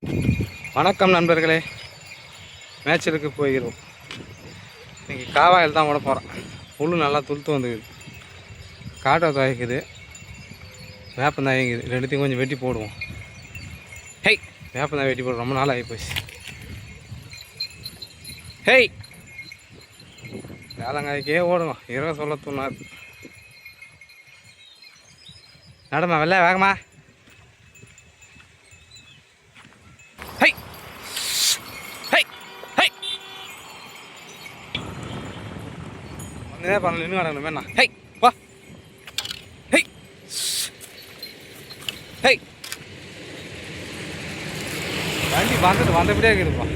வணக்கம் நண்பர்களே, மேய்ச்சலுக்கு போகிறோம். இன்றைக்கி காவாயில் தான் விட போகிறேன். புல் நல்லா துளுத்து வந்துக்குது, காட்டை துவைக்குது, வேப்பந்தாய் இருக்குது. ரெண்டுத்தையும் கொஞ்சம் வெட்டி போடுவோம். ஹெய், வேப்பந்தாய் வெட்டி போடுவோம். ரொம்ப நாள் ஆகி போச்சு. ஹெய், வேளங்காய்க்கே ஓடுவோம். இரவு சொல்ல தூணாது. நடமா வெள்ள வேகமா. பண்ணல நின்று கிடக்கணும் வேணா. ஹெய் வா. ஹெய் ஹெய், வண்டி வந்தபடியே இருக்குதுப்பா.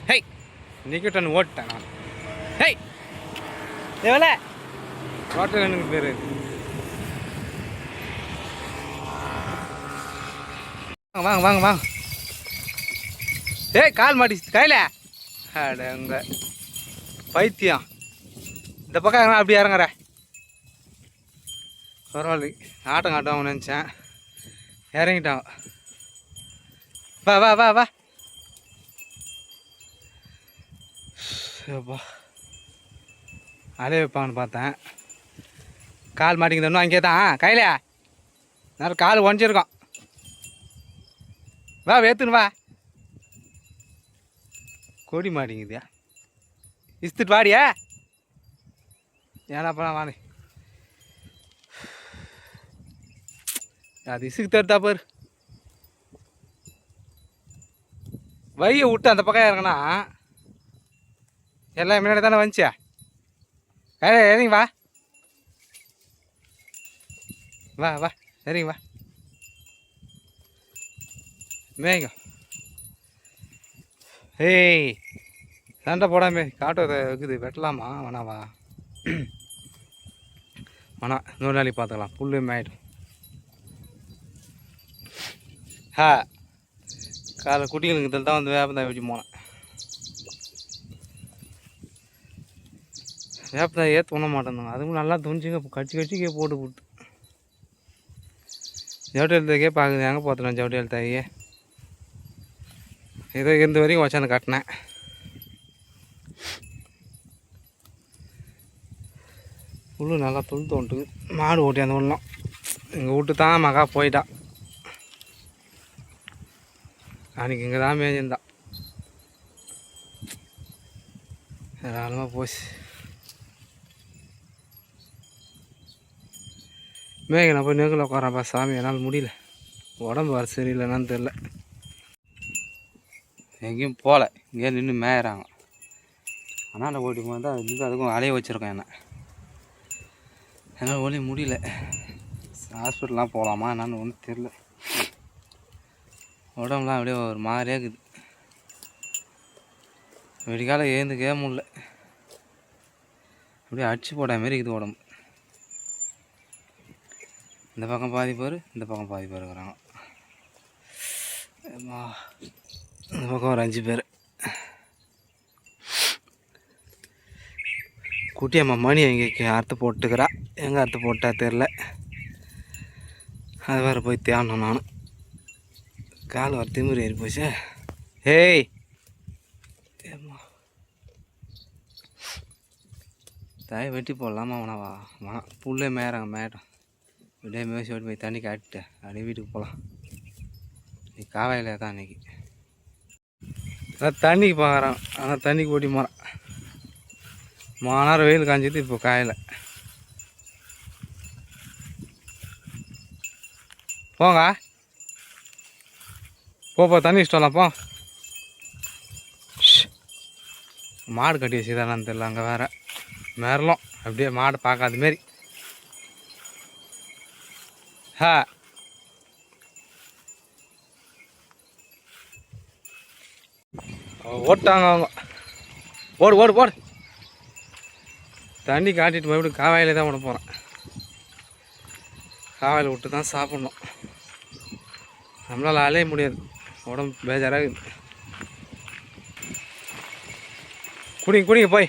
ஹெய், நிக்கட்டன் ஓட்டேன் நான். ஹெய் எவ்வளோ ஓட்டல் எனக்கு பேர். வாங்க வாங்க வாங்க. ஏய், கால் மாட்டிச்சு கையில். அடங்க பைத்தியம். இந்த பக்கம் இறங்க, அப்படி இறங்குற. பரவாயில்ல, ஆட்டம் காட்டுவாங்க நினச்சேன். இறங்கிட்டான். வா வா வா வா. அப்பா, அலைய வைப்பான்னு பார்த்தேன். கால் மாட்டிக்கிட்டோம் அங்கே தான் கையில். நேரம் கால் உடஞ்சிருக்கோம். வா ஏற்றுன்னு வா. கொடி மாட்டிங்குதியா, இஸ்துட்டு வாடியா. ஏன்னாப்பா வாணி அது இசுக்கு தடுத்தா பாரு. வழியை விட்டு அந்த பக்கம் இறங்கினா எல்லாம் முன்னாடி தானே வந்துச்சா. சரிங்க வா வா வா. சரிங்க வா. மேங்க. ஏய், சண்டை போடாமே. காட்டு இருக்குது, வெட்டலாமா வேணாவா? வேணாம், இன்னொரு நாளைக்கு பார்த்துக்கலாம். புல்லு மேயிடும். காலை குட்டிகளுக்கு இதில் தான் வந்து வேப்பந்தாய் வச்சு போனேன். வேப்பந்தாய் ஏற்ற பண்ண மாட்டேன். அதுவும் நல்லா துணிச்சுங்க கடிச்சு போட்டு போட்டு. ஜவுட்டி எழுத்தாக்கே பார்க்குது. எங்கே பார்த்துட்டேன் ஜவுட்டி எழுத்தாயே. ஏதோ இருந்த வரைக்கும் வச்சாந்து கட்டினேன். புல் நல்லா துள் தோண்டுது. மாடு ஓட்டி அந்த ஒன்றும் எங்கள் வீட்டு தான் மகா போயிட்டான். அன்றைக்கி இங்கே தான் மேய்ஞ்சிருந்தான். ஏராளமாக போச்சு. மேய்க்க நான் போய் நெருங்கில் உட்காரப்பா சாமி. என்னால் முடியல, உடம்பு வர சரியில்லைன்னு தெரில. எங்கேயும் போகல, இங்கேயே நின்று மேயிறாங்க. ஆனால் ஓட்டி போய் தான் நின்று அதுக்கும் அலைய வச்சுருக்கேன். என்னால் ஓடி முடியல. ஹாஸ்பிட்டல்லாம் போகலாமா என்னான்னு ஒன்றும் தெரில. உடம்புலாம் அப்படியே ஒரு மாதிரியாக இருக்குது. வெடிக்காலம் ஏந்துக்கவே முடியல. அப்படியே அடிச்சு போட மாரி இருக்குது உடம்பு. இந்த பக்கம் பாதி பேர், இந்த பக்கம் பாதி பேர் இருக்கிறாங்க. இந்த பக்கம் ஒரு 5 பேர். குட்டியம்மா மணி எங்கே அறுத்து போட்டுக்கிறா. எங்கே அறுத்து போட்டா தெரில. அது வேறு போய் தேடணும். நான் கால் வர திமிரு ஏறி போச்சு. ஏய் தாயை வெட்டி போடலாமா வேணாவா? வேணாம், புல்லே மேயிறாங்க மேயிட்டோம். இப்படியே மேய்ச்சி ஓட்டி போய் தண்ணி காட்டிட்டு அப்படியே வீட்டுக்கு போகலாம். இன்னைக்கு காவாயில் தான் அன்றைக்கி. அதான் தண்ணிக்கு பார்க்குறான். ஆனால் தண்ணிக்கு ஓட்டி போகிறான். 3 நேரம் வெயில் காஞ்சிது. இப்போ காயலை. போங்க போ தண்ணி இஷ்டம் வரலாம். போ. மாடு கட்டி வச்சுதானான்னு தெரியல. அங்கே வேறு மேரலாம் அப்படியே மாடு பார்க்காத மாரி. ஓட்டாங்க அவங்க. ஓடு ஓடு போடு. தண்ணி காட்டிட்டு மறுபடியும் காவாயிலே தான் விட போகிறேன். காவாயில் விட்டு தான் சாப்பிட்ணும். நம்மளால் அலைய முடியாது, உடம்பு பேஜாராக. குடிங்க போய்.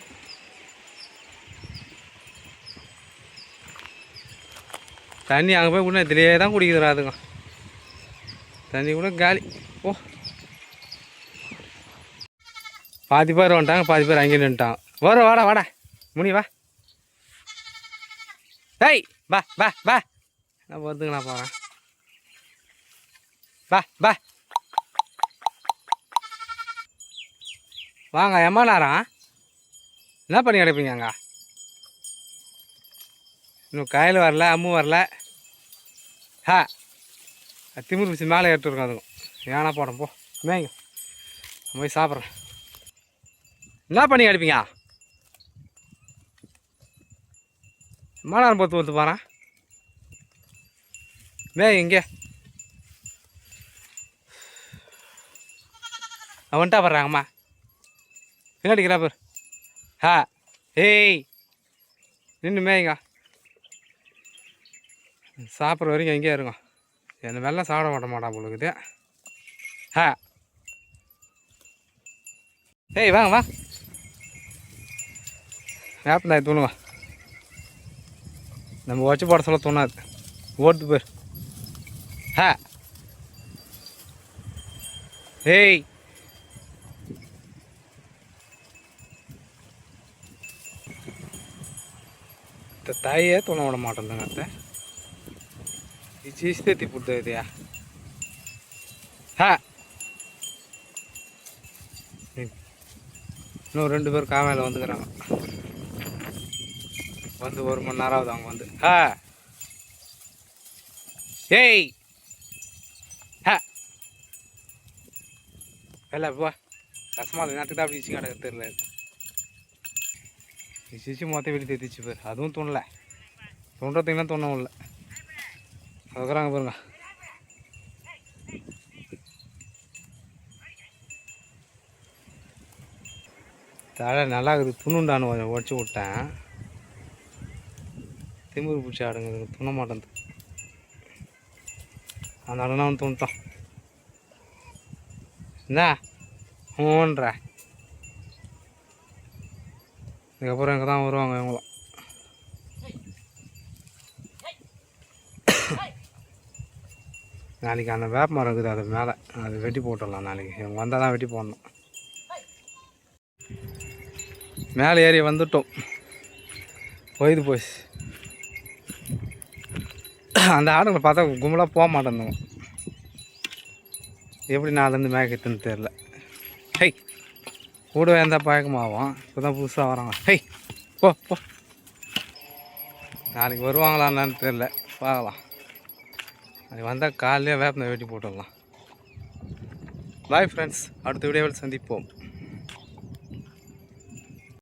தண்ணி அங்கே போய் குடினா இதிலே தான் குடிக்குதுடா அதுங்க. தண்ணி கூட காலி. ஓ, பாதி பேர் வந்துட்டாங்க, பாதி பேர் அங்கே நின்ட்டாங்க. வரும், வாடா வாடா முனி வா. ஏய் பா பா பா, நான் வருதுங்கண்ணா போகிறேன். பா பா வாங்க. எம்மா நேரம் என்ன பண்ணி கிடப்பீங்க அங்கே? இன்னும் கையில் வரல, அம்மு வரல. ஹா, திமிரு பிடிச்சி மேலே எடுத்துருக்கோம். அதுக்கும் ஏன்னா போடும் போ மேங்க போய் சாப்பிட்றேன். என்ன பண்ணி கிடப்பீங்க? எம்மா நேரம் பார்த்து வந்து போகிறேன். இங்கே வந்துட்டா போடுறாங்கம்மா. பின்னாடி பேர். ஹா, ஏய் நின்று மேய்ங்க. சாப்பிட்ற வரைக்கும் எங்கேயா இருங்க. என்ன வெள்ளம் சாப்பிட மாட்ட மாட்டான் பொழுது. ஹா, ஏய் வாங்க வா. வேப்பந்தாய் தூணுவா. நம்ம வச்சு போட சொல்ல தோணாது. ஓட்டு போய். ஹா, ஏய் தாயே தோண விட மாட்டேன். அத்தை சீஸ்தி புட்டு இதையா. ஹா, இன்னும் 2 பேர் காவையில் வந்துக்கிறாங்க. வந்து 1 மணி நேரம் ஆகுது அவங்க வந்து. ஹா, ஏய் ஹா, இல்லை போ. கசமாக நேரத்துக்கு தான் அப்படி இச்சு கிடக்கு தெரியல. சிச்சு மொத்தம் வீட்டு தேத்திச்சு பேர். அதுவும் தோணலை. தோன்றதுக்குலாம் தோணவும் இல்லை. அதுக்குறாங்க பாருங்க. தலை நல்லா இருக்குது. துணுண்டான்னு கொஞ்சம் உடச்சி விட்டேன். திமிரு பிடிச்சி ஆடுங்க. துண மாட்டேன். அந்த ஆடுனா அவன் துணிட்டான். என்ன ஊன்ற இதுக்கப்புறம் இங்கே தான் வருவாங்க இவங்களும். நாளைக்கு அந்த வேப்ப மரம் இருக்குது, அது மேலே அது வெட்டி போட்டுடலாம். நாளைக்கு இவங்க வந்தால் தான் வெட்டி போடணும். மேலே ஏறி வந்துட்டோம். பொய்து போச்சு. அந்த ஆடுங்களை பார்த்தா கும்பலாக போக மாட்டேங்குங்க. எப்படி நாலேருந்து மேய்க்கிறதுன்னு தெரில. ஹை, கூடவே இருந்தால் பழக்கமாகும். இப்போ தான் புதுசாக வராங்க. ஹை போ போ. நாளைக்கு வருவாங்களான்னு தெரில, பார்க்கலாம். நாளைக்கு வந்தால் காலையிலே வேப்பனை வெட்டி போட்டுடலாம். பாய் ஃப்ரெண்ட்ஸ், அடுத்த வீடியோவில் சந்திப்போம்.